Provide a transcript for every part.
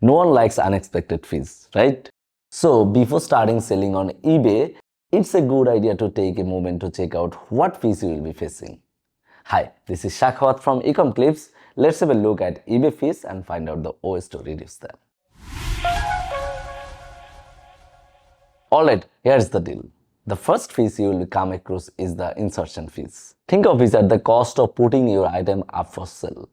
No one likes unexpected fees, right? So before starting selling on eBay, it's a good idea to take a moment to check out what fees you will be facing. Hi, this is Shakhwat from Ecomclips. Let's have a look at eBay fees and find out the ways to reduce them. Alright, here's the deal. The first fees you will come across is the insertion fees. Think of it as the cost of putting your item up for sale.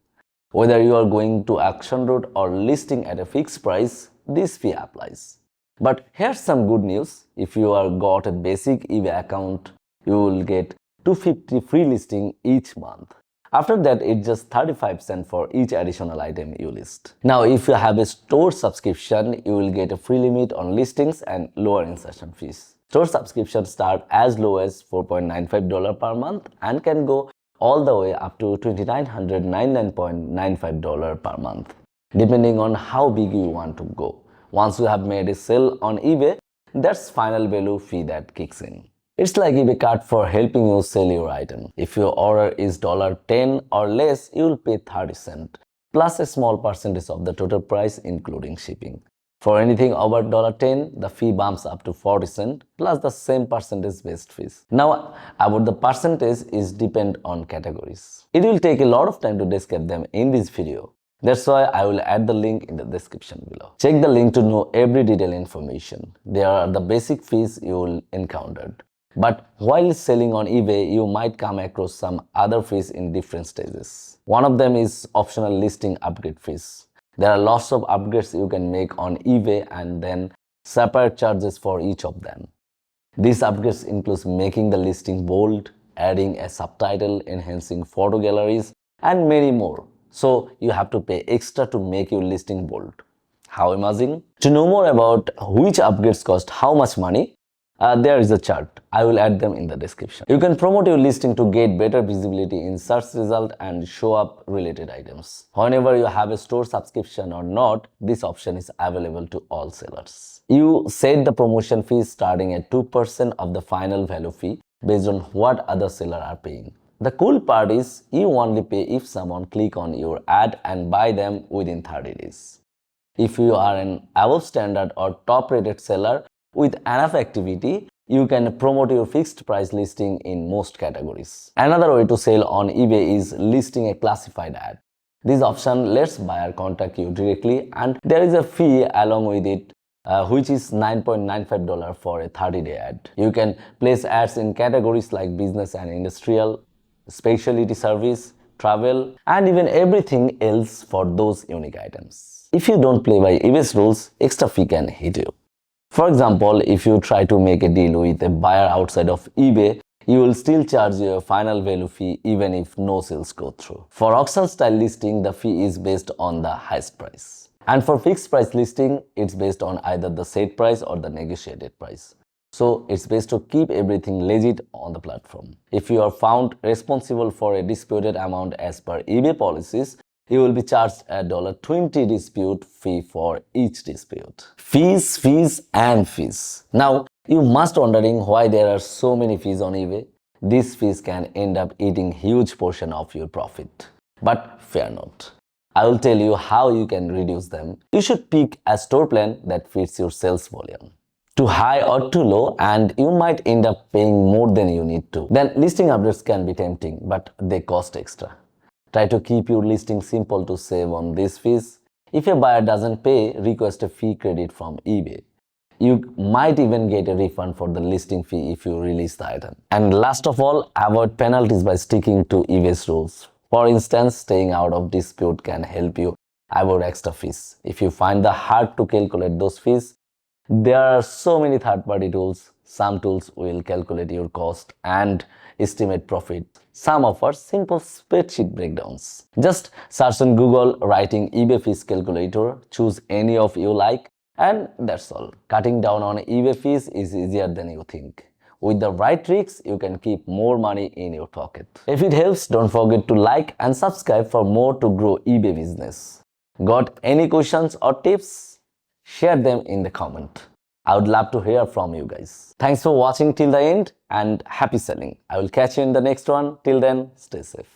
Whether you are going to auction route or listing at a fixed price, this fee applies. But here's some good news. If you have got a basic eBay account, you will get 250 free listing each month. After that, it's just 35 cents for each additional item you list. Now, if you have a store subscription, you will get a free limit on listings and lower insertion fees. Store subscriptions start as low as $4.95 per month and can go all the way up to $2,999.95 per month, depending on how big you want to go. Once you have made a sale on eBay, that's final value fee that kicks in. It's like eBay card for helping you sell your item. If your order is $10 or less, you will pay 30 cents, plus a small percentage of the total price including shipping. For anything over $10, the fee bumps up to 40 cents plus the same percentage based fees. Now, about the percentage is depend on categories. It will take a lot of time to describe them in this video. That's why I will add the link in the description below. Check the link to know every detailed information. There are the basic fees you will encounter. But while selling on eBay, you might come across some other fees in different stages. One of them is optional listing upgrade fees. There are lots of upgrades you can make on eBay and then separate charges for each of them. These upgrades include making the listing bold, adding a subtitle, enhancing photo galleries, and many more. So you have to pay extra to make your listing bold. How amazing? To know more about which upgrades cost how much money, there is a chart. I will add them in the description. You can promote your listing to get better visibility in search result and show up related items. Whenever you have a store subscription or not, this option is available to all sellers. You set the promotion fees starting at 2% of the final value fee based on what other sellers are paying. The cool part is you only pay if someone click on your ad and buy them within 30 days. If you are an above standard or top rated seller with enough activity, you can promote your fixed price listing in most categories. Another way to sell on eBay is listing a classified ad. This option lets buyer contact you directly and there is a fee along with it, which is $9.95 for a 30-day ad. You can place ads in categories like business and industrial, specialty service, travel, and even everything else for those unique items. If you don't play by eBay's rules, extra fee can hit you. For example, if you try to make a deal with a buyer outside of eBay, you will still charge your final value fee even if no sales go through. For auction style listing, the fee is based on the highest price. And for fixed price listing, it's based on either the set price or the negotiated price. So it's best to keep everything legit on the platform. If you are found responsible for a disputed amount as per eBay policies, you will be charged a $20 dispute fee for each dispute. Fees, and fees. Now, you must wondering why there are so many fees on eBay. These fees can end up eating huge portion of your profit. But fear not. I will tell you how you can reduce them. You should pick a store plan that fits your sales volume. Too high or too low, and you might end up paying more than you need to. Then listing updates can be tempting, but they cost extra. Try to keep your listing simple to save on these fees. If a buyer doesn't pay, request a fee credit from eBay. You might even get a refund for the listing fee if you release the item. And last of all, avoid penalties by sticking to eBay's rules. For instance, staying out of dispute can help you avoid extra fees. If you find it hard to calculate those fees, there are so many third-party tools. Some tools will calculate your cost and estimate profit. Some offer simple spreadsheet breakdowns. Just search on Google writing eBay fees calculator, choose any of you like, and that's all. Cutting down on eBay fees is easier than you think. With the right tricks, you can keep more money in your pocket. If it helps, don't forget to like and subscribe for more to grow eBay business. Got any questions or tips? Share them in the comment. I would love to hear from you guys. Thanks for watching till the end and happy selling. I will catch you in the next one. Till then, stay safe.